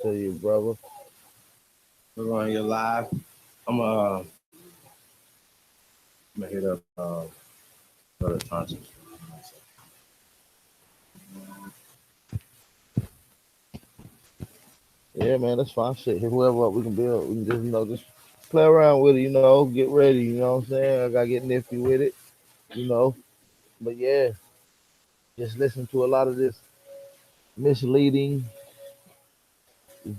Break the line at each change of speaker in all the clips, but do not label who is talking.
to you, brother.
We're on your live. I'm gonna hit up Brother Thompson.
Yeah, man, that's fine. Shit, hit whoever up we can build. We can just, just play around with it, get ready, you know what I'm saying? I gotta get nifty with it, you know. But yeah, just listen to a lot of this misleading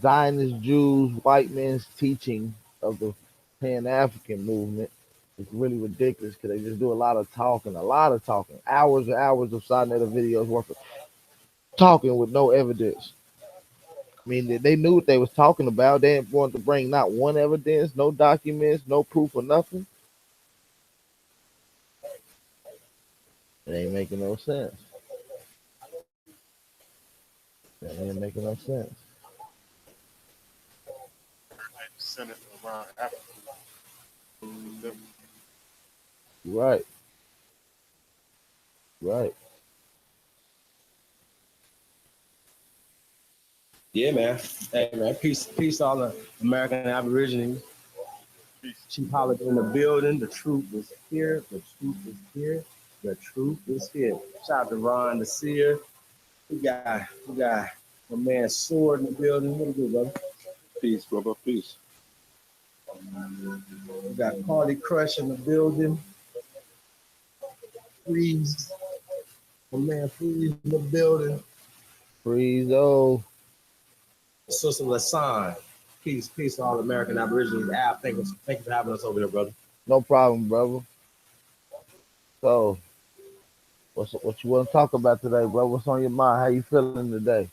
Zionist Jews, white men's teaching of the Pan African movement. It's really ridiculous because they just do a lot of talking, hours and hours of side videos worth of talking with no evidence. I mean, they knew what they was talking about. They didn't want to bring not one evidence, no documents, no proof or nothing. It ain't making no sense. It ain't making no sense.
Centered around Africa.
Right, right.
Yeah, man. Hey, man. Peace, all the American Aborigines.
Peace.
Chief Holiday in the building. The truth is here. The truth is here. The truth is here. Shout out to Ron the Seer. We got my man Sword in the building. What do you do, brother?
Peace, brother. Peace.
We got Carly Crush in the building. Freeze. My man Freeze in the building.
Freezo.
Sister Lasan. Peace to all the American Aborigines. Al, thank you for having us over here, brother.
No problem, brother. So, what you want to talk about today, bro? What's on your mind? How you feeling today?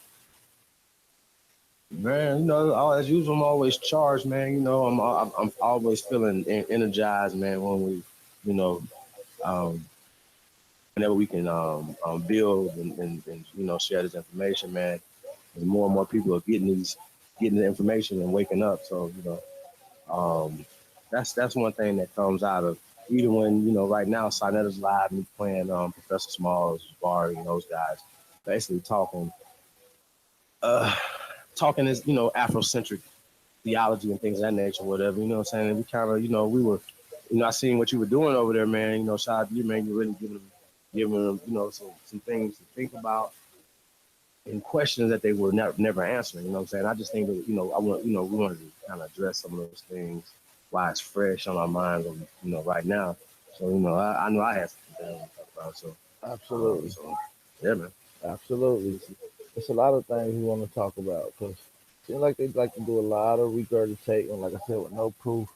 Man, as usual, I'm always charged, man. I'm always feeling energized, man. When we, you know, um, whenever we can build and share this information, man. And more and more people are getting the information and waking up. So that's one thing that comes out of even when right now Sinetta's live, me playing Professor Smalls, Barry, and those guys, basically uh, talking is Afrocentric theology and things of that nature, whatever. You know what I'm saying? And we kind of, we were, I seen what you were doing over there, man. Shout out to you, man. You're really giving them, some things to think about and questions that they were never answering. You know what I'm saying? I just think that, we wanted to kind of address some of those things while it's fresh on our minds, right now. So, I know I had some things to talk about. So,
Absolutely,
yeah, man.
absolutely. It's a lot of things we want to talk about because seems like they like to do a lot of regurgitate and, like I said, with no proof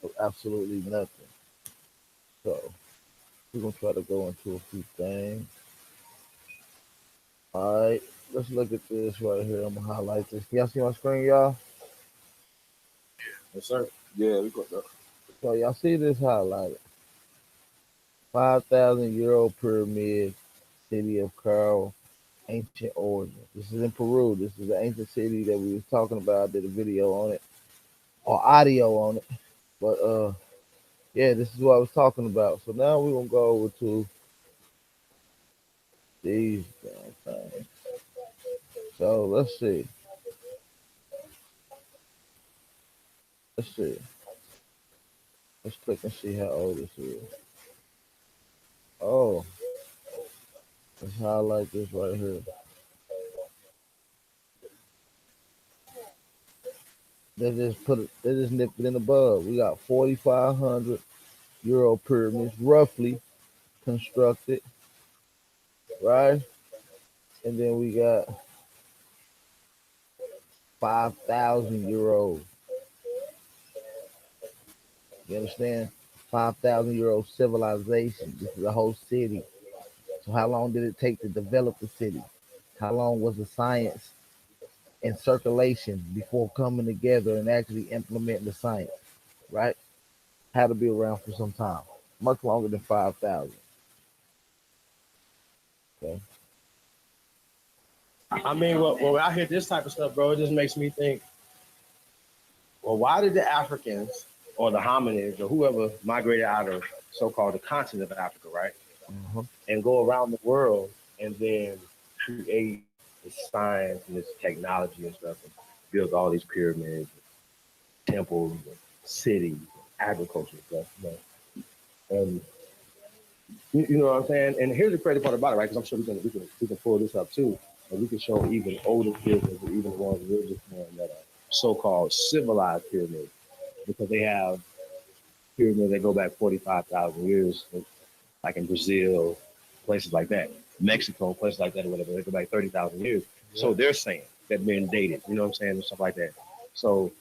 of absolutely nothing. So we're gonna try to go into a few things. All right, let's look at this right here. I'm gonna highlight this. Can y'all see my screen, y'all?
Yes, sir.
Yeah, we got that.
So y'all see this highlighted? 5,000-year-old pyramid, city of Cairo, ancient origin. This is in Peru. This is the ancient city that we was talking about. I did a video on it or audio on it. But yeah, this is what I was talking about. So now we're gonna go over to these damn things. So let's see. Let's see. Let's click and see how old this is. Oh, let's highlight this right here. They just put it. They just nipped it in the bud. We got 4,500-year-old pyramids, roughly constructed, right? And then we got 5,000-year-old. You understand? 5,000-year-old civilization. This is a whole city. So how long did it take to develop the city? How long was the science in circulation before coming together and actually implementing the science? Right? Had to be around for some time, much longer than 5,000. Okay.
I mean, well, when I hear this type of stuff, bro, it just makes me think, well, why did the Africans or the hominids or whoever migrated out of so-called the continent of Africa, right,
Uh-huh.
and go around the world and then create this science and this technology and stuff? built all these pyramids, temples, cities, agriculture stuff. And you know what I'm saying? And here's the crazy part about it, right? Because I'm sure we can pull this up too, and we can show even older pyramids, or even the ones we're just showing that are so-called civilized pyramids, because they have pyramids that go back 45,000 years, like in Brazil, places like that, Mexico, places like that, or whatever. They go back 30,000 years.
Yeah.
So they're saying that been dated. You know what I'm saying, and stuff like that. So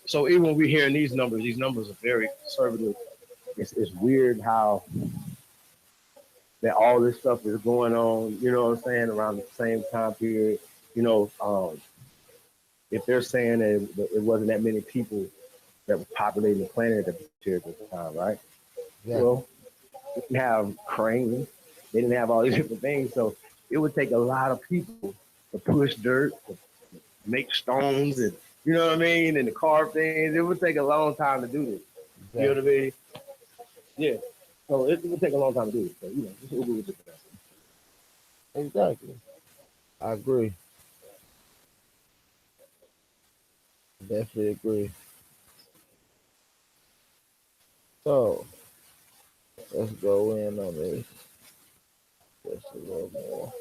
so even when we're hearing these numbers are very conservative. It's weird how that all this stuff is going on, you know what I'm saying, around the same time period. You know, if they're saying that it wasn't that many people that were populating the planet at the period at the time, right?
Yeah.
Well, they didn't have cranes, they didn't have all these different things, so it would take a lot of people to push dirt, to make stones, and you know what I mean, and to carve things. It would take a long time to do this. You know what I mean? Yeah. So it would take a long time to do it. So just Uber was just that.
Exactly. I agree. Definitely agree. So let's go in on this just a little more.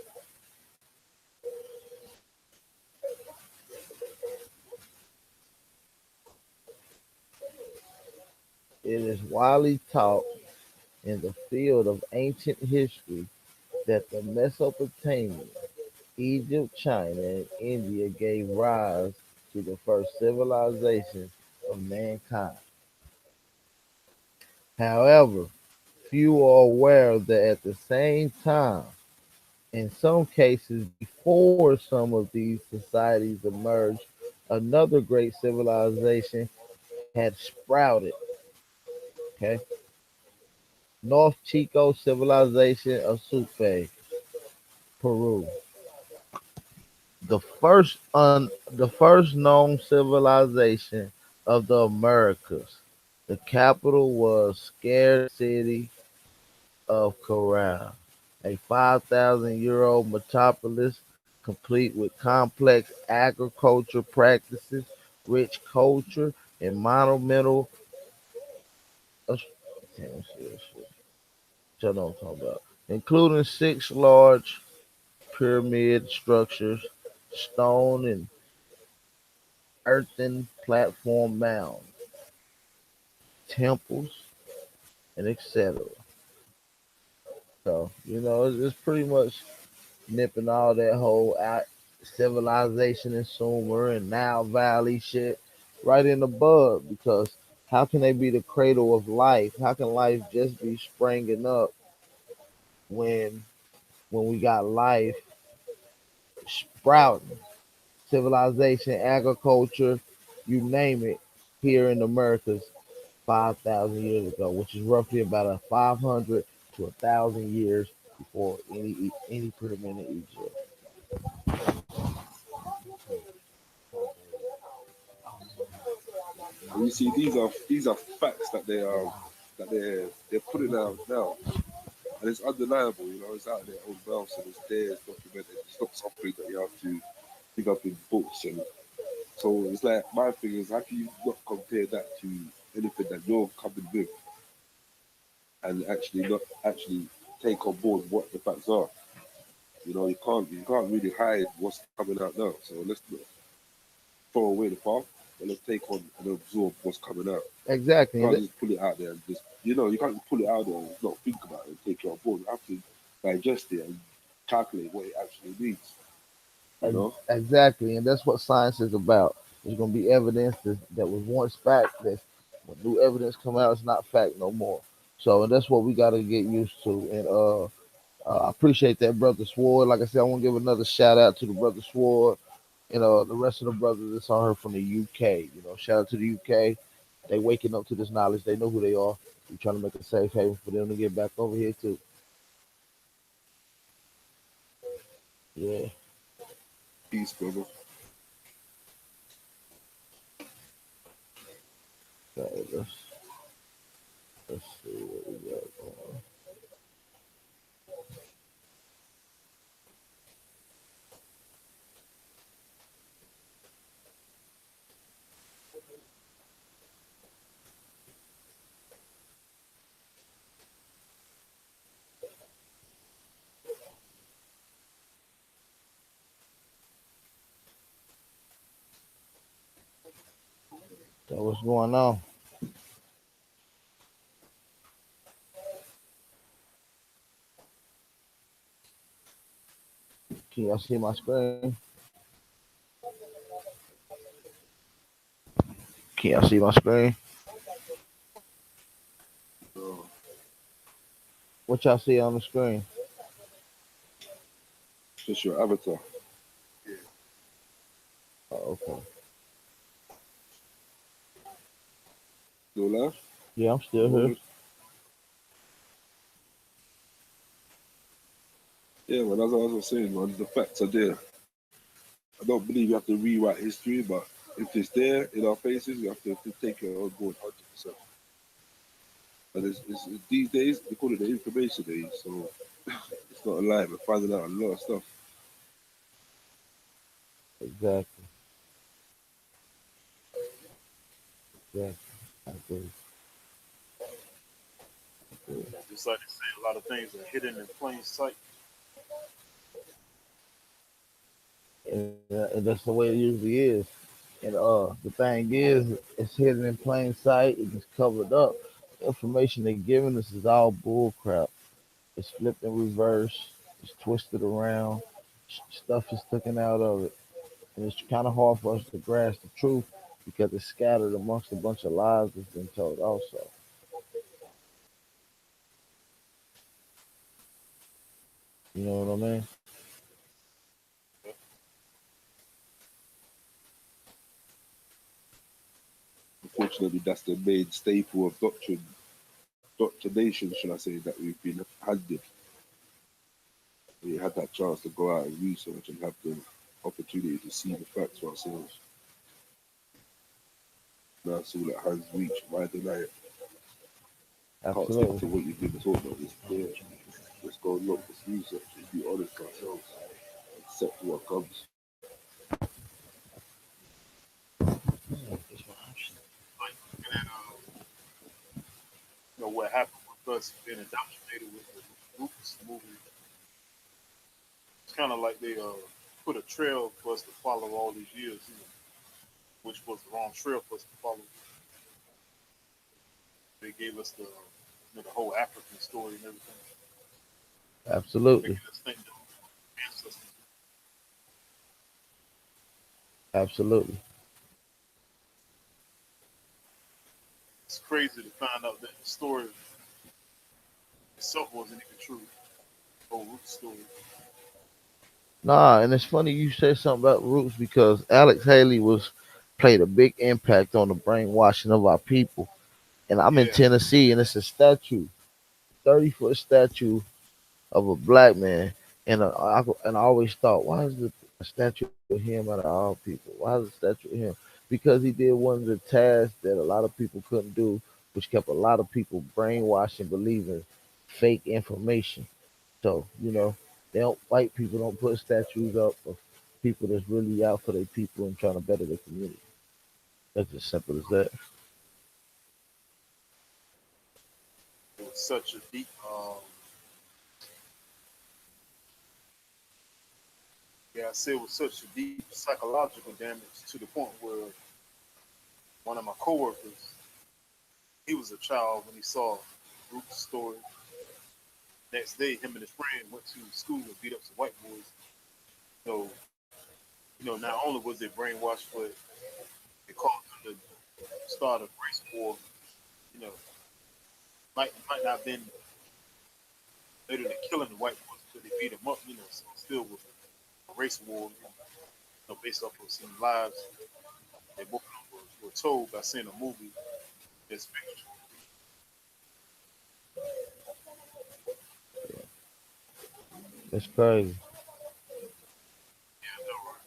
It is widely taught in the field of ancient history that the Mesopotamia, Egypt, China, and India gave rise to the first civilization of mankind. However, few are aware that at the same time, in some cases before some of these societies emerged, another great civilization had sprouted. Okay, North Chico civilization of Supe, Peru. The first known civilization of the Americas. The capital was scarce city of Corral, a 5,000-year-old metropolis complete with complex agriculture practices, rich culture, and monumental. Uh, damn, shit. What I'm talking about? Including six large pyramid structures, stone and earthen platform mounds, temples, and etc. So, it's pretty much nipping all that whole out civilization and Sumer and Nile Valley shit right in the bud, because how can they be the cradle of life? How can life just be springing up when we got life sprouting? Civilization, agriculture, you name it, here in the Americas 5,000 years ago, which is roughly about a 500 to 1,000 years before any pyramid in Egypt.
And you see, these are facts that they're putting out now, and it's undeniable. It's out there on belts and it's there, it's documented. It's not something that you have to pick up in books. And so it's like my thing is, how can you not compare that to anything that you're coming with, and actually not actually take on board what the facts are? You can't really hide what's coming out now. So let's not throw away the past, but let's take on and absorb what's coming out. You
Exactly.
can't just pull it out there and you can't just pull it out there and not think about it and take it on board. You have to digest it and calculate what it actually means. You know,
Exactly, and that's what science is about. There's going to be evidence that was once fact. That when new evidence come out, it's not fact no more. So, and that's what we got to get used to. And I appreciate that, brother Sword. Like I said, I want to give another shout out to the brother Sword. The rest of the brothers that's on here from the UK. Shout out to the UK. They waking up to this knowledge. They know who they are. We're trying to make a safe haven for them to get back over here too. Yeah.
peace, brother.
So let's see what we got going. So what's going on? Can y'all see my screen? Can y'all see my screen?
So,
What y'all see on the screen?
just your avatar.
Oh, okay.
Still live?
Yeah, I'm still here.
Yeah, man, as I was saying, man, the facts are there. I don't believe you have to rewrite history, but if it's there in our faces, you have to take it on board 100%. And these days, they call it the information age, so it's not a lie. We're finding out a lot of stuff.
Exactly. Exactly. I agree.
Just like they say, a lot of things are hidden in plain sight.
And that's the way it usually is. And the thing is, it's hidden in plain sight. It's covered up. The information they're giving us is all bull crap. It's flipped in reverse. It's twisted around. Stuff is taken out of it, and it's kind of hard for us to grasp the truth because it's scattered amongst a bunch of lies that's been told. Also, you know what I mean?
Unfortunately, that's the main staple of doctrination, should I say, that we've been handed. We had that chance to go out and research and have the opportunity to see the facts for ourselves. Now it's all at hand's reach. Why deny it? Can't stick
Absolutely,
to what you've been taught, but it's there. Let's go and look, let's research, let's be honest with ourselves, accept what comes.
Like looking at what happened with us being indoctrinated with the Roots movie. It's kind of like they put a trail for us to follow all these years, which was the wrong trail for us to follow. They gave us the whole African story and everything,
absolutely,
making us think that ancestors.
absolutely.
It's crazy to find out that the story itself wasn't even true. The whole root story.
Nah, and it's funny you said something about roots because Alex Haley was played a big impact on the brainwashing of our people. And I'm in
Yeah,
Tennessee, and it's a statue, 30-foot statue of a black man. And I always thought, why is the a statue of him out of all people? Why is a statue of him? Because he did one of the tasks that a lot of people couldn't do, which kept a lot of people brainwashed and believing fake information. So, they don't white people don't put statues up of people that's really out for their people and trying to better their community. That's as simple as that.
it was such a deep. Yeah, I say it was such a deep psychological damage to the point where one of my coworkers, he was a child when he saw Ruth's story. Next day, him and his friend went to school and beat up some white boys. So, not only was they brainwashed, but it caused them to start a race war. You know, might not have been later than killing the white boys, but they beat them up. So it still was a race war. Based off of some lives they both of them were told by seeing a movie that's fiction.
That's crazy.
Yeah, no, right.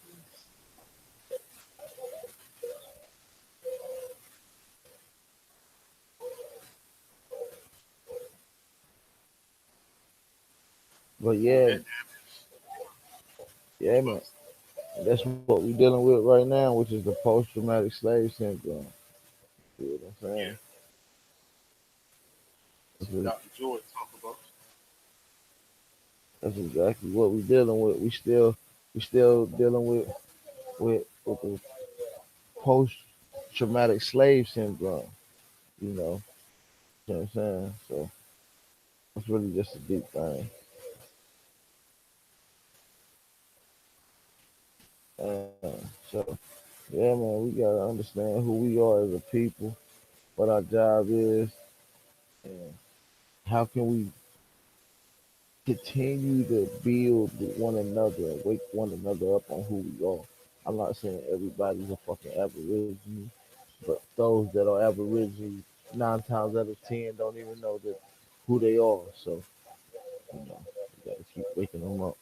But yeah,
That
yeah,
damage
man.
us.
That's what we're dealing with right now, which is the post traumatic slave syndrome. You know what I'm saying?
Yeah,
That's,
that's what Dr. Joy talked about.
that's exactly what we're dealing with. We still dealing with the post traumatic slave syndrome. You know, you know what I'm saying? So it's really just a deep thing. So yeah, man, we gotta understand who we are as a people, what our job is, and how can we continue to build with one another and wake one another up on who we are. I'm not saying everybody's a fucking Aborigine, but those that are Aborigine, 9 times out of 10 don't even know that who they are. So, we gotta keep waking them up.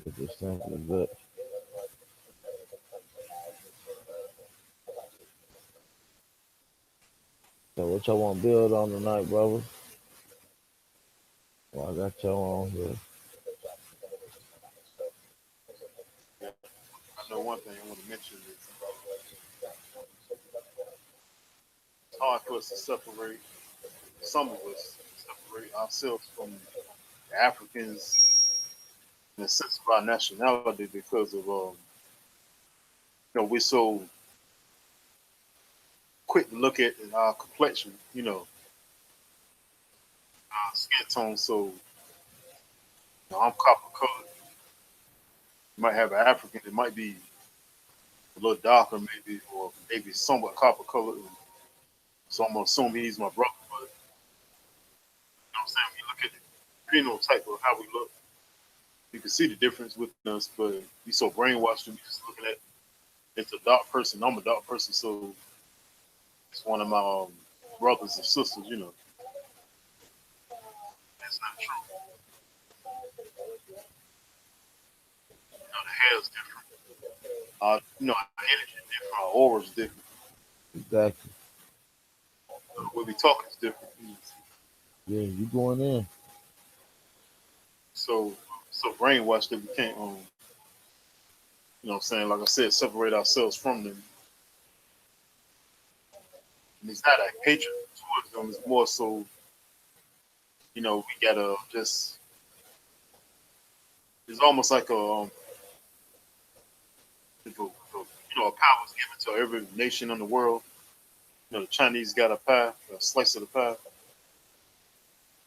It's as simple as that. So, what y'all want to build on tonight, brothers? Well, I got y'all on here.
Yeah. I know one thing I want to mention is it's hard for us to separate, some of us separate ourselves from the Africans in the sense of our nationality because of we're so quick to look at our complexion, our skin tone. So I'm copper colored. You might have an African that might be a little darker, maybe, or maybe somewhat copper colored. So I'm gonna assume he's my brother. But you know what I'm saying? When you look at the phenotype of how we look, you can see the difference within us. But we so brainwashed to be just looking at it's a dark person. I'm a dark person, so it's one of my brothers and sisters. That's not true. The hair is different. Our energy is different. Our aura is different.
Exactly.
The way we talk is different.
Yeah, you going in.
So brainwashed that we can't what I'm saying, like I said, separate ourselves from them. And it's not a hatred towards them, it's more so, we gotta just it's almost like a power is given to every nation in the world. The Chinese got a pie, a slice of the pie.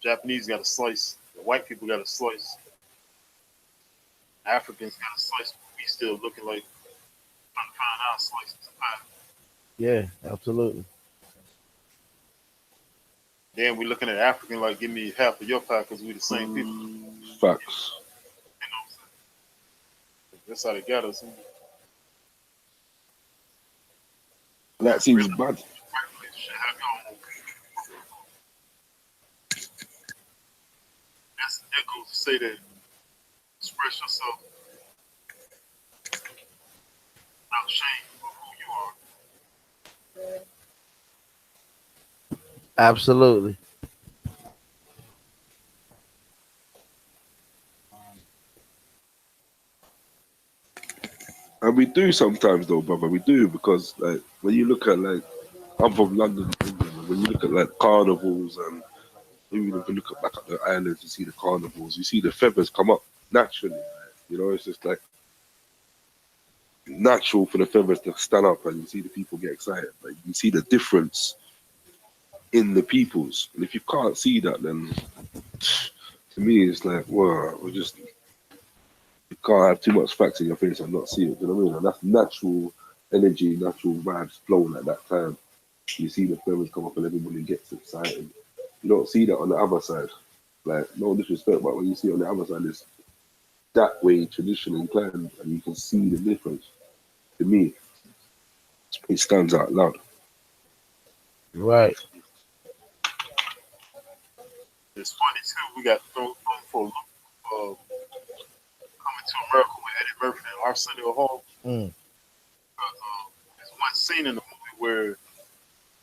Japanese got a slice. The white people got a slice. Africans got a slice. We still looking like trying to find our slices of pie.
Yeah, absolutely.
Then we looking at African like, give me half of your pie because we the same people.
Facts.
That's how they got us.
That seems bad.
That goes to say that express yourself without shame of who you are.
Absolutely.
And we do sometimes though, brother. We do because like when you look at like I'm from London, England, and when you look at like carnivals and even if you look at back at the islands, you see the carnivals, you see the feathers come up naturally. It's just like natural for the feathers to stand up and you see the people get excited. Like you see the difference in the peoples. And if you can't see that, then to me it's like, well, we just you can't have too much facts in your face and not see it. You know what I mean? And that's natural energy, natural vibes flowing at that time. You see the feathers come up and everybody gets excited. You don't see that on the other side. Like, no disrespect, but when you see it on the other side, it's that way traditionally inclined, and you can see the difference. To me, it stands out loud.
Right.
It's funny too. We got thrown for a loop coming to America with Eddie Murphy and Arsenio Hall.
Mm.
There's one scene in the movie where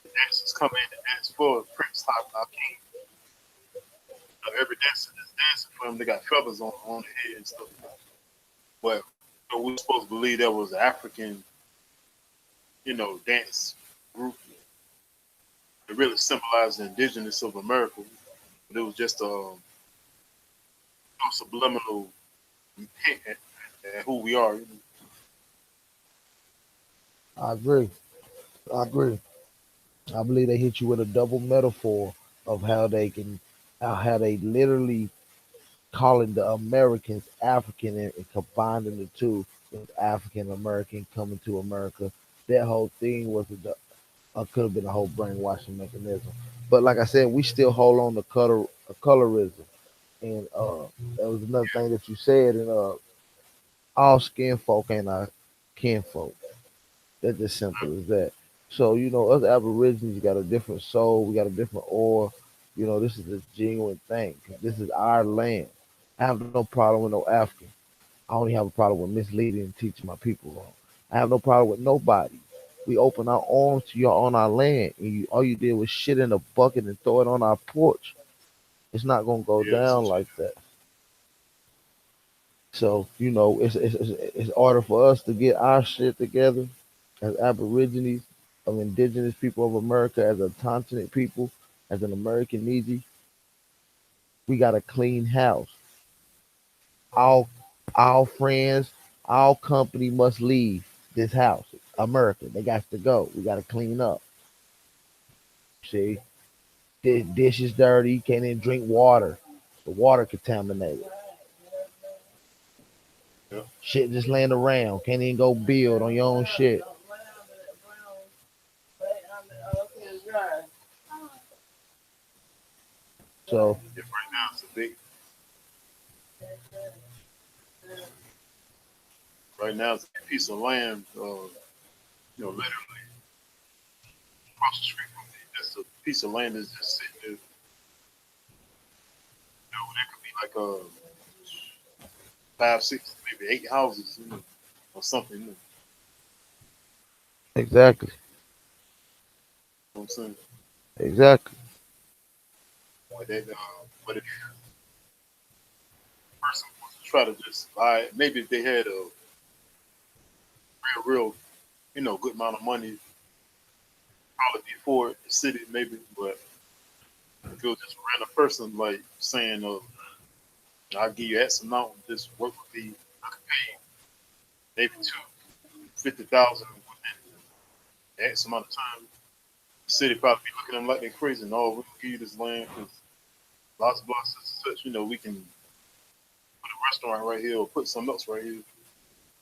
the dancers come in and dance for Prince Hakeem. Every dancer that's dancing for him, they got feathers on their head and stuff. But we were supposed to believe that was an African, dance group. It really symbolized the indigenous of America. But it was just a subliminal hint at who we are.
I agree. I agree. I believe they hit you with a double metaphor of how they can, how they literally calling the Americans African and combining the two with African American coming to America. That whole thing was could have been a whole brainwashing mechanism. But like I said, we still hold on to colorism, and that was another thing that you said. And all skin folk ain't our kinfolk. That's just simple as that. So, us Aborigines got a different soul. We got a different aura. This is a genuine thing. 'Cause this is our land. I have no problem with no African. I only have a problem with misleading and teaching my people wrong. I have no problem with nobody. We open our arms to you on our land, and all you did was shit in a bucket and throw it on our porch. It's not gonna go
Yeah,
down like that. So, it's harder for us to get our shit together as Aborigines, of indigenous people of America, as a continent people, as an American Needy. We got a clean house. All our friends, our company must leave this house. America, they got to go. We got to clean up. See, dishes dirty. Can't even drink water. The water contaminated.
yeah,
Shit just laying around. Can't even go build on your own shit. So
yeah. Right now, it's a big. Right now, it's a big piece of land. Literally across the street from me, just a piece of land that's just sitting there. That could be like 5, 6, maybe 8 houses, or something. You know
exactly,
what I'm saying?
exactly.
But if a person wants to try to just buy it, maybe if they had a real, good amount of money, probably before the city, maybe. But if it was just a random person, like saying, I'll give you X amount, this work would be, I could pay maybe 250,000 within X amount of time. The city probably be looking at them like they're crazy. No, we can give you this land because lots of blocks and such, we can put a restaurant right here or put something else right here.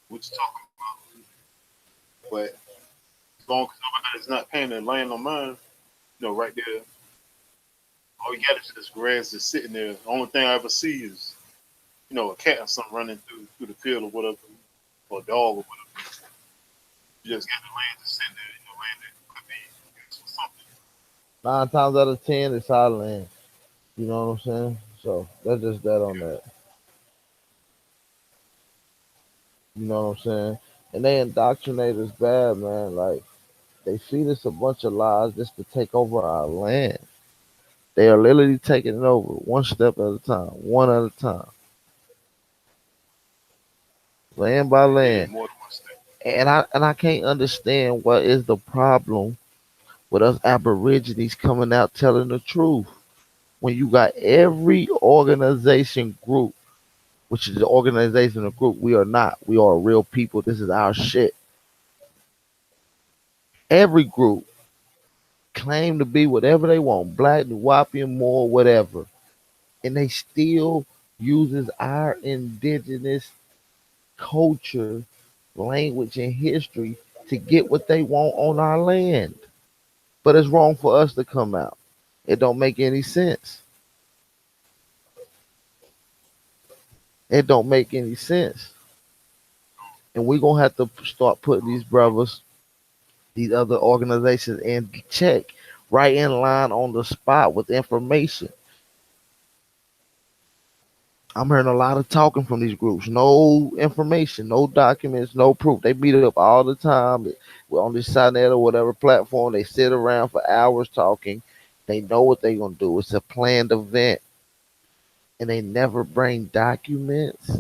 What you talking about? But as long as nobody's not paying the land on mine, right there, all you got is this grass just sitting there. The only thing I ever see is, a cat or something running through the field or whatever, or a dog or whatever. You just got the land just sitting there, land that could be used for something.
9 times out of 10, it's our land. You know what I'm saying? So that's just that on that. You know what I'm saying? And they indoctrinate us bad, man. Like they feed us a bunch of lies just to take over our land. They are literally taking it over one step at a time, one at a time, land by
Yeah,
land.
more than one step.
And I can't understand what is the problem with us Aborigines coming out telling the truth when you got every organization group, which is the organizational group. We are not. We are real people. This is our shit. Every group claim to be whatever they want, black, Nuwapian, Moor, whatever, and they still uses our indigenous culture, language, and history to get what they want on our land. But it's wrong for us to come out. It don't make any sense. It don't make any sense. And we're gonna have to start putting these brothers, these other organizations in check, right in line on the spot with information. I'm hearing a lot of talking from these groups. No information, no documents, no proof. They meet up all the time. We're on this Signet or whatever platform. They sit around for hours talking. They know what they're gonna do. It's a planned event, and they never bring documents.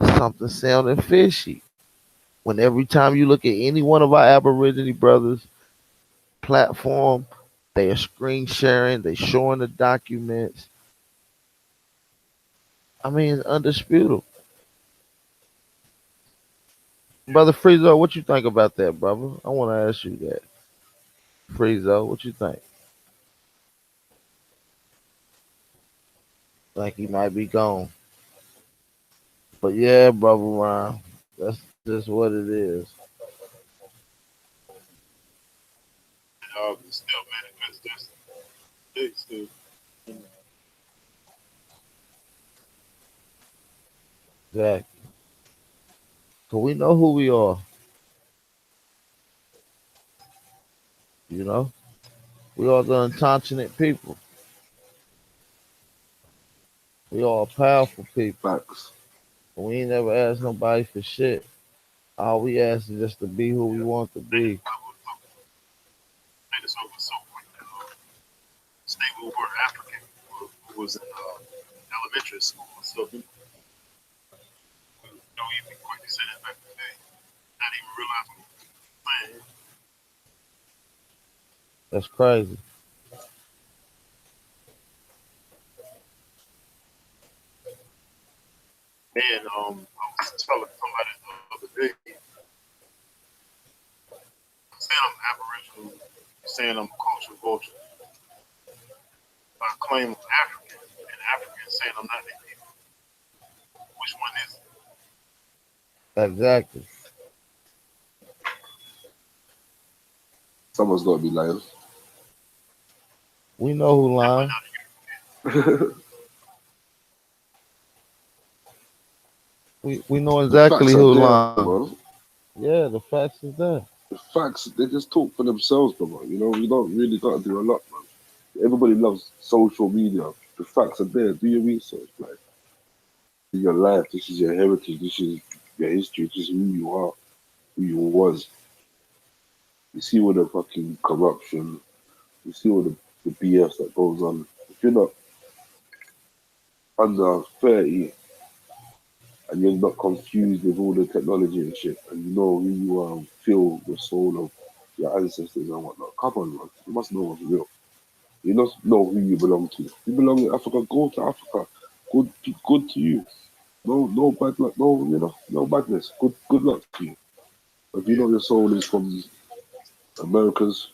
Something sounding fishy. When every time you look at any one of our Aboriginal brothers platform, they are screen sharing. They showing the documents. I mean, it's undisputable. Brother Friezo, what you think about that, brother? I want to ask you that. Friezo, what you think? Like he might be gone. But yeah, brother Ron, that's just what it is.
It still manifests this day still. You know,
Exactly. So we know who we are, you know? We are the unconscionate people. We are powerful people.
Facts.
We ain't never asked nobody for shit. All we ask is just to be who we
yeah.
want to be.
Made this over so quick that state we were African who was in elementary school. So even quickly said that back in the day. Not even realize what we were saying.
That's crazy.
And I was telling somebody the other day, saying I'm Aboriginal, saying I'm a culture vulture. I claim I'm African, and African saying I'm not their people. Which one is it?
Exactly.
Someone's got to be lying.
We know who
That might
lying.
not be.
We know
The
exactly
facts are
who
there,
lying.
bro.
Yeah, the facts is there.
The facts, they just talk for themselves, bro. You know, we don't really got to do a lot, man. Everybody loves social media. The facts are there. Do your research, like. This is your life. This is your heritage. This is your history. This is who you are, who you was. You see all the fucking corruption. You see all the BS that goes on. If you're not under 30 and you're not confused with all the technology and shit, and you know who you are and feel the soul of your ancestors and whatnot, come on, man. You must know what's real. You must know who you belong to. You belong in Africa, go to Africa. Good to you. No bad luck. No, no badness. Good luck to you. If you know
Yeah,
your soul is from Americas,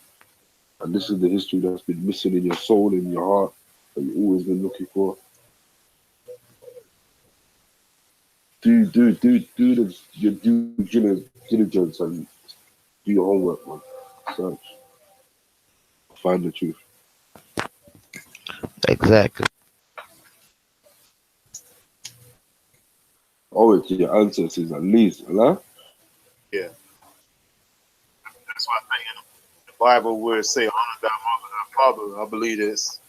and this is the history that's been missing in your soul, in your heart, that you've always been looking for, your due diligence and do your homework, man. Search, find the truth.
Exactly.
Owe it to your ancestors at least, right?
yeah. That's why I think in the Bible where it say honor thy mother, thy father, I believe it's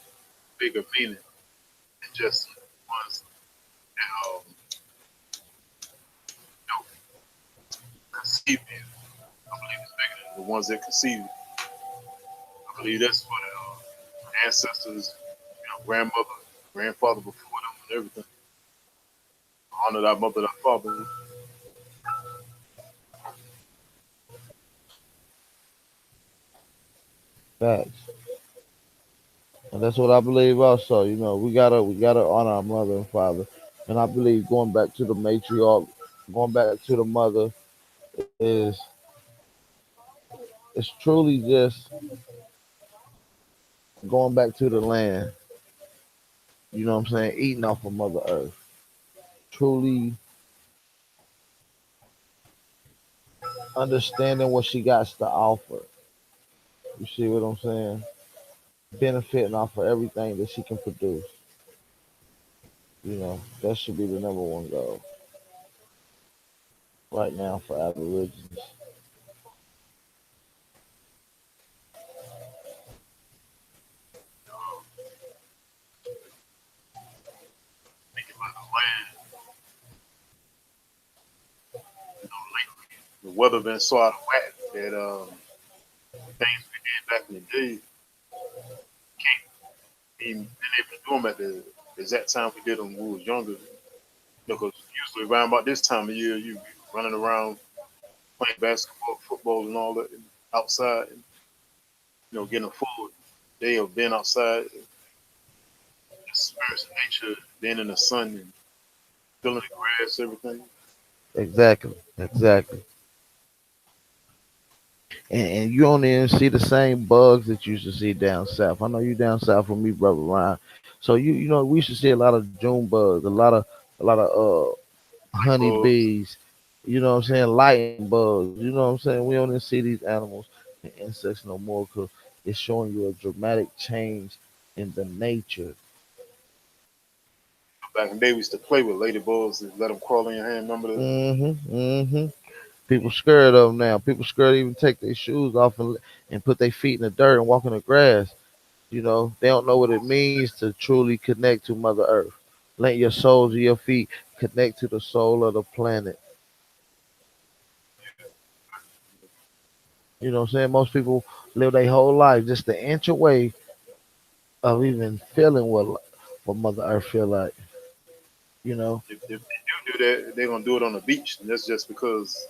bigger meaning than just ones that conceive you. I believe it's bigger than the ones that conceive you. I believe that's for the ancestors, grandmother, grandfather before them and everything. Honor thy mother, thy father.
Facts. And that's what I believe also. We gotta honor our mother and father. And I believe going back to the matriarch, going back to the mother is it's truly just going back to the land, you know what I'm saying, eating off of Mother Earth. Truly understanding what she got to offer. You see what I'm saying? Benefiting off of everything that she can produce. That should be the number one goal right now for Aborigines.
Thinking about the land, lately. The weather been so out of whack that things we did back in the day can't even been able to do them at the exact time we did them when we was younger. Because usually around about this time of year, you be running around playing basketball, football, and all that outside, and, getting a full day of being outside, experiencing nature, being in the sun, and feeling the grass, everything.
Exactly. Exactly. and you don't even see the same bugs that you used to see down south. I know you down south with me, brother Ryan. So you know we used to see a lot of June bugs, a lot of
like bugs.
honeybees. You know what I'm saying? Lightning bugs. You know what I'm saying? We don't even see these animals and insects no more because it's showing you a dramatic change in the nature.
Back in the day, we used to play with ladybugs and let them crawl in your hand. Remember that?
Mm-hmm. People scared of them now. People scared to even take their shoes off and put their feet in the dirt and walk in the grass. You know, they don't know what it means to truly connect to Mother Earth. Let your soles of your feet connect to the soul of the planet. You know what I'm saying? Most people live their whole life just an inch away of even feeling what Mother Earth feel like. You know?
If they do that, they're gonna do it on the beach, and that's just because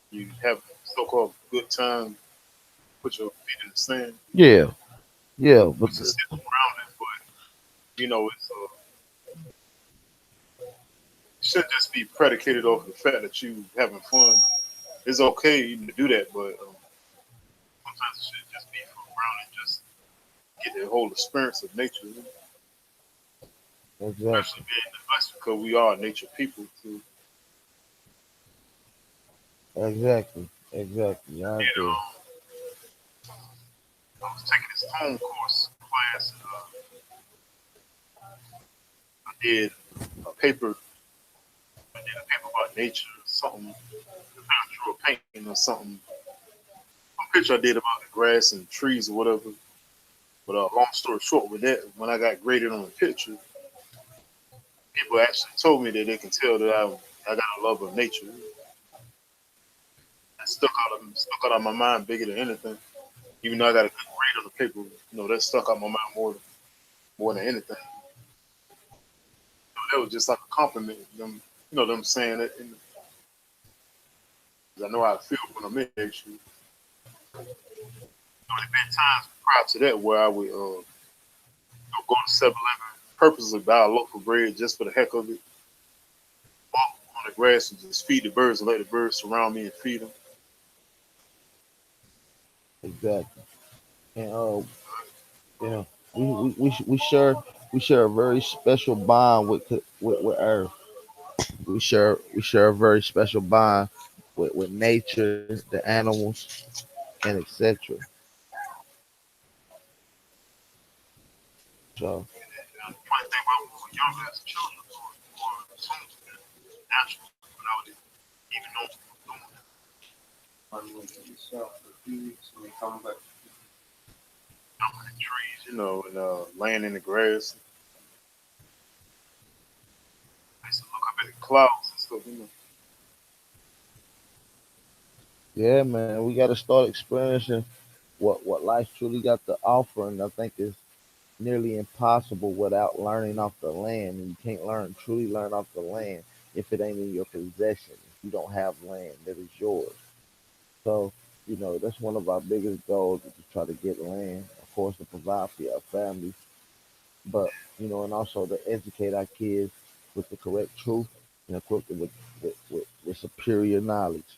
you have so-called good time. Put your feet in the sand,
Yeah, yeah, but
which is still grounded, but it shouldn't just be predicated off the fact that you having fun. It's okay to do that, but sometimes it should just be for grounding, just get the whole experience of nature, especially
exactly,
being us because we are nature people. Too.
exactly. I
And
agree.
I was taking this poem course class, and I did a paper. I did a paper about nature, something. I drew a painting or something. Some picture I did about the grass and trees or whatever. But long story short, with that, when I got graded on the picture, people actually told me that they can tell that I got a love of nature. That stuck out of my mind bigger than anything. Even though I got a good grade on the paper, that stuck out my mind more than anything. That was just like a compliment. Them saying it. And I know how I feel when I'm in nature. There been times prior to that where I would go to 7-Eleven, purposely buy a loaf of bread just for the heck of it, walk on the grass and just feed the birds and let the birds surround me and feed them.
Exactly. And yeah, we share a very special bond with Earth. We share a very special bond with nature, the animals, and etc. So
One thing about when we were younger as children, we were tuned to that natural without it even knowing we were doing it.
I went to the south for a few weeks and then come back.
Jumping in trees, and laying in the grass. I used to look up at the clouds and stuff.
yeah, man, we got to start experiencing what life truly got to offer, and I think it's nearly impossible without learning off the land. And you can't truly learn off the land if it ain't in your possession. If you don't have land that is yours. So, that's one of our biggest goals is to try to get land, of course, to provide for our families, but, and also to educate our kids with the correct truth and equip them with superior knowledge,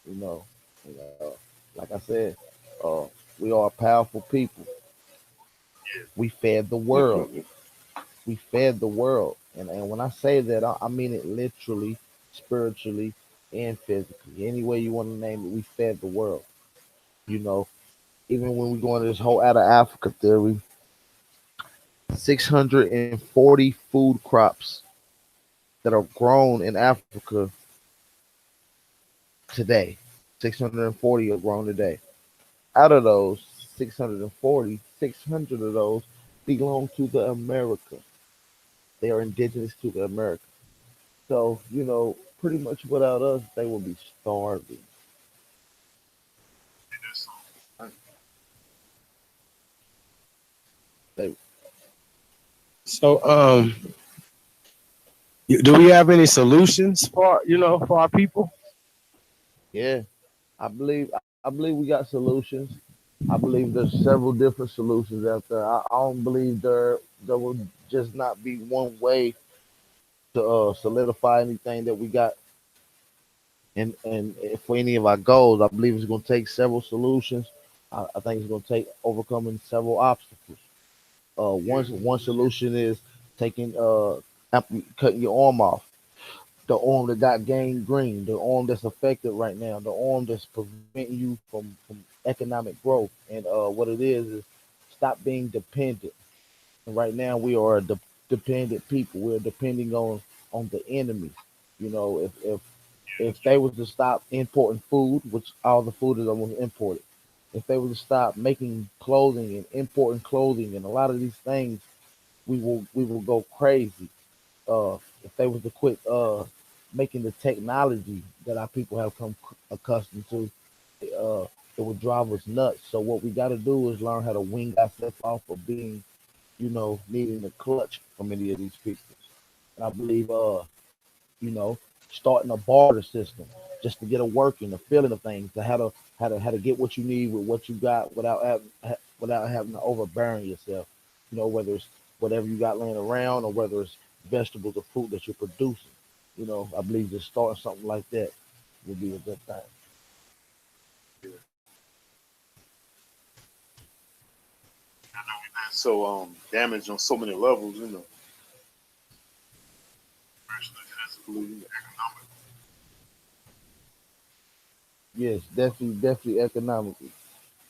you know. And, like I said, uh, we are a powerful people. We fed the world. We fed the world. And when I say that, I mean it literally, spiritually, and physically. Any way you want to name it, we fed the world. You know, even when we go into this whole out of Africa theory, 640 food crops that are grown in Africa today. 640 are grown today. Out of those 640, 600 of those belong to the America. They are indigenous to the America. So, pretty much without us, they will be starving.
And there's some,
They,
So, do we have any solutions for our people?
yeah, I believe we got solutions. I believe there's several different solutions out there. I don't believe there will just not be one way to solidify anything that we got and for any of our goals, I believe it's going to take several solutions. I think it's going to take overcoming several obstacles.
Yeah.
One solution is taking cutting your arm off, the arm that got gangrene, the arm that's affected right now, the arm that's preventing you from economic growth. And what it is stop being dependent. And right now we are a dependent people. We're depending on the enemy. You know, if they was to stop importing food, which all the food is almost imported, if they were to stop making clothing and importing clothing and a lot of these things, we will go crazy. If they was to quit making the technology that our people have come accustomed to, uh, it would drive us nuts. So what we got to do is learn how to wing ourselves off of being, needing a clutch from any of these people. And I believe, you know, starting a barter system just to get a working, a feeling of things, to how to get what you need with what you got without having to overbearing yourself. Whether it's whatever you got laying around or whether it's vegetables or fruit that you're producing. I believe just starting something like that would be a good thing.
So damaged on so many levels, especially physically, economically.
Yes, definitely economically.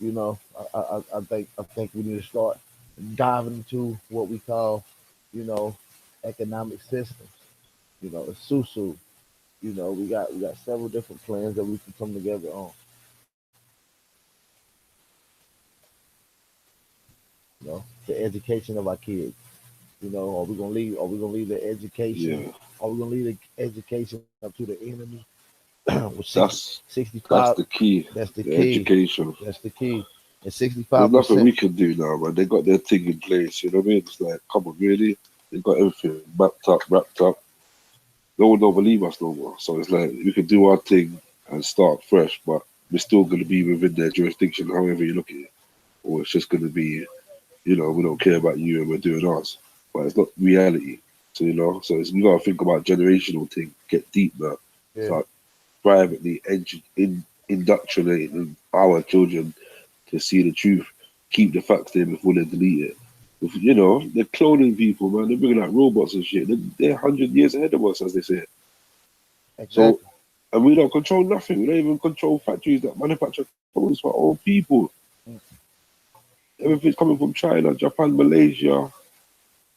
I think we need to start diving into what we call, you know, economic systems. The SUSU. We got several different plans that we can come together on. The education of our kids. Are we gonna leave the education?
Yeah,
Are we gonna leave the education up to the enemy? With
that's
65,
the key.
that's the
The
key.
education.
That's the key. And
There's nothing
65%.
we can do now, man. They got their thing in place. You know what I mean? It's like, come on, really? They got everything mapped up, wrapped up. No one don't believe us no more. So it's like we could do our thing and start fresh, but we're still going to be within their jurisdiction, however you look at it. Or it's just going to be, we don't care about you and we're doing ours. But it's not reality. So we got to think about generational thing, get deep now.
Yeah,
Start privately indoctrinating our children to see the truth, keep the facts there before they delete it. They're cloning people, man. They're bringing out robots and shit. They're 100 years ahead of us, as they say. So,
exactly.
and we don't control nothing. We don't even control factories that manufacture clothes for our own people.
Mm,
Everything's coming from China, Japan, Malaysia,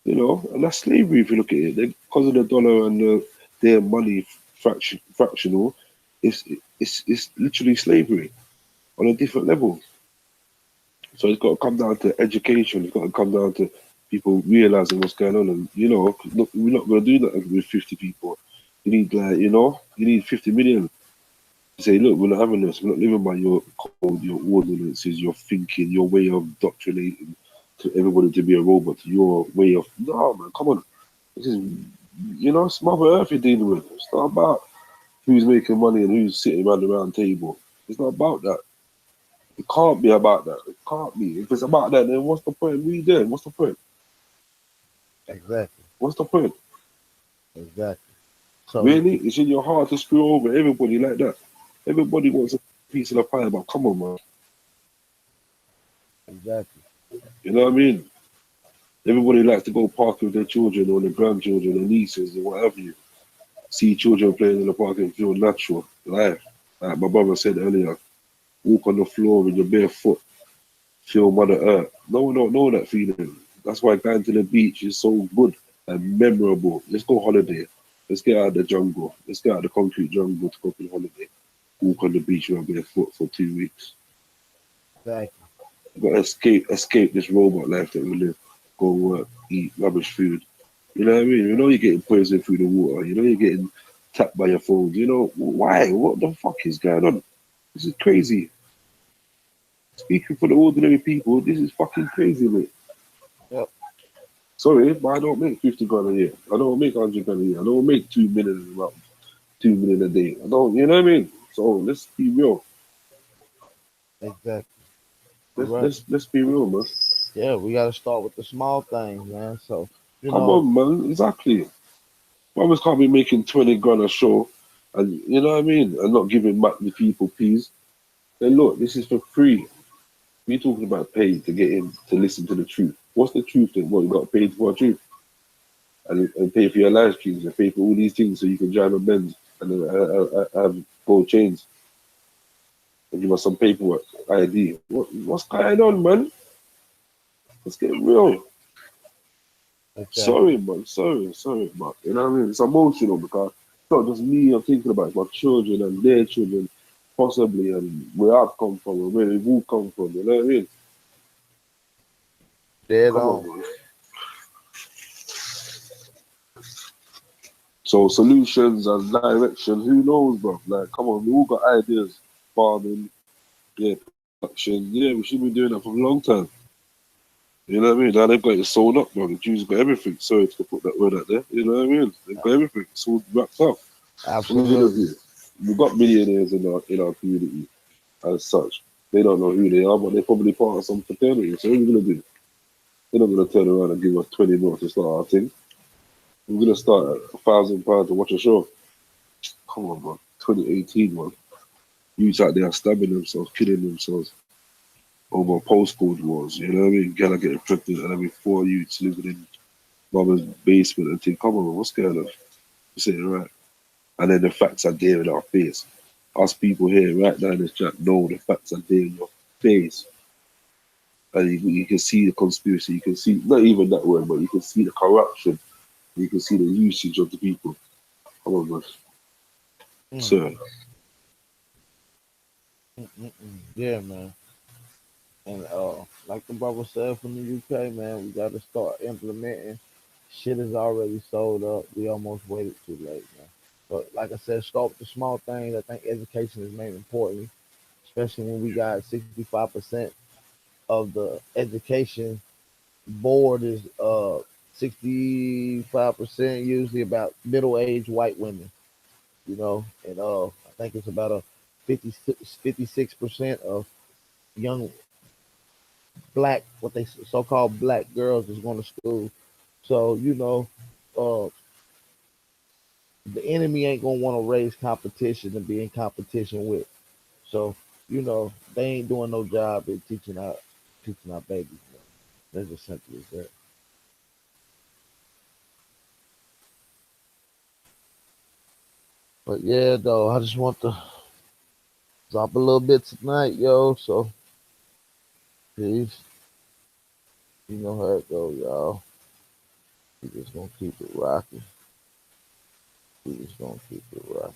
and that's slavery if you look at it. Because of the dollar and their money fractional, it's, it's literally slavery on a different level. So it's got to come down to education. It's got to come down to people realizing what's going on. And, look, we're not going to do that with 50 people. You need, you need 50 million to say, look, we're not having this. We're not living by your code, your ordinances, your thinking, your way of indoctrinating to everybody to be a robot, to your way of, no, man, come on. This is, it's Mother Earth you're dealing with. It's not about who's making money and who's sitting around the round table. It's not about that. It can't be about that. It can't be. If it's about that, then what's the point? We then? What's the point?
exactly.
What's the point?
Exactly. So
Really? It's in your heart to screw over everybody like that. Everybody wants a piece of the pie, but come on, man.
exactly.
You know what I mean? Everybody likes to go park with their children or their grandchildren or nieces or whatever you. See children playing in the park and feel natural, life. Like my brother said earlier, walk on the floor with your bare foot, feel Mother Earth. No one don't know that feeling. That's why going to the beach is so good and memorable. Let's go holiday. Let's get out of the jungle. Let's get out of the concrete jungle to go on holiday. Walk on the beach with our bare foot for 2 weeks.
Exactly.
We've got to escape this robot life that we live. Go work, eat rubbish food. You know what I mean? You know you're getting poisoned through the water. You know you're getting tapped by your phone. You know why? What the fuck is going on? This is crazy. Speaking for the ordinary people, this is fucking crazy, mate.
Yep.
Sorry, but I don't make 50 grand a year. I don't make 100 grand a year. I don't make 2 million a month, 2 million a day. I don't, you know what I mean? So let's be real.
Exactly. You're
Let's
right.
let's let's be real, man.
Yeah, we got to start with the small things, man. So, you
Come
know,
on, man. Exactly. Brothers can't be making 20 grand a show. and you know what I mean, and not giving back the people peas. Then look, this is for free. We talking about pay to get in to listen to the truth. What's the truth then? What you got paid for the truth and pay for your live streams and pay for all these things so you can drive a Benz and then have gold chains and give us some paperwork, ID. What's going on, man? Let's get real.
Exactly.
Sorry, man. Sorry, but you know what I mean? It's emotional because it's not just me I'm thinking about, it's my children and their children, possibly, and where I've come from and where we've all come from. You know what I mean?
Dead
Come on,
on.
man. So solutions and direction, who knows, bro? Like, come on, we all got ideas. Farming, yeah, production, yeah, we should be doing that for a long time. You know what I mean? Now they've got it sold up, bro. The Jews got everything. Sorry to put that word out there. You know what I mean? They've got everything. It's all wrapped up. What are we gonna
Absolutely.
do? We've got millionaires in our community as such. They don't know who they are, but they're probably part of some fraternity. So what are we gonna do? They're not gonna turn around and give us 20 mil to start our thing. We're gonna start at £1,000 to watch a show. Come on, man. 2018, man. Youths out there stabbing themselves, killing themselves over postcode wars. You know what I mean? Gonna get pregnant and having 4 youths living in mama's basement and think, come on, what's going on? You say it right. And then the facts are there in our face. Us people here right now in this chat know the facts are there in your face. And you can see the conspiracy, you can see, not even that word, but you can see the corruption, you can see the usage of the people. Come on, man.
Mm,
Sir.
yeah, man. And like the brother said from the UK, man, we got to start implementing. Shit is already sold up. We almost waited too late, man. But like I said, start with the small things. I think education is mainly important, especially when we got 65% of the education board is 65% usually about middle aged white women, you know, and I think it's about a 56% of young black, what they so called black girls is going to school. So, you know, uh, the enemy ain't going to want to raise competition and be in competition with. So, you know, they ain't doing no job at teaching our babies. Man. That's as simple as that. But yeah, though, I just want to drop a little bit tonight, yo. So, peace. You know how it go, y'all. We just gonna keep it rocking. We just gonna keep it rocking.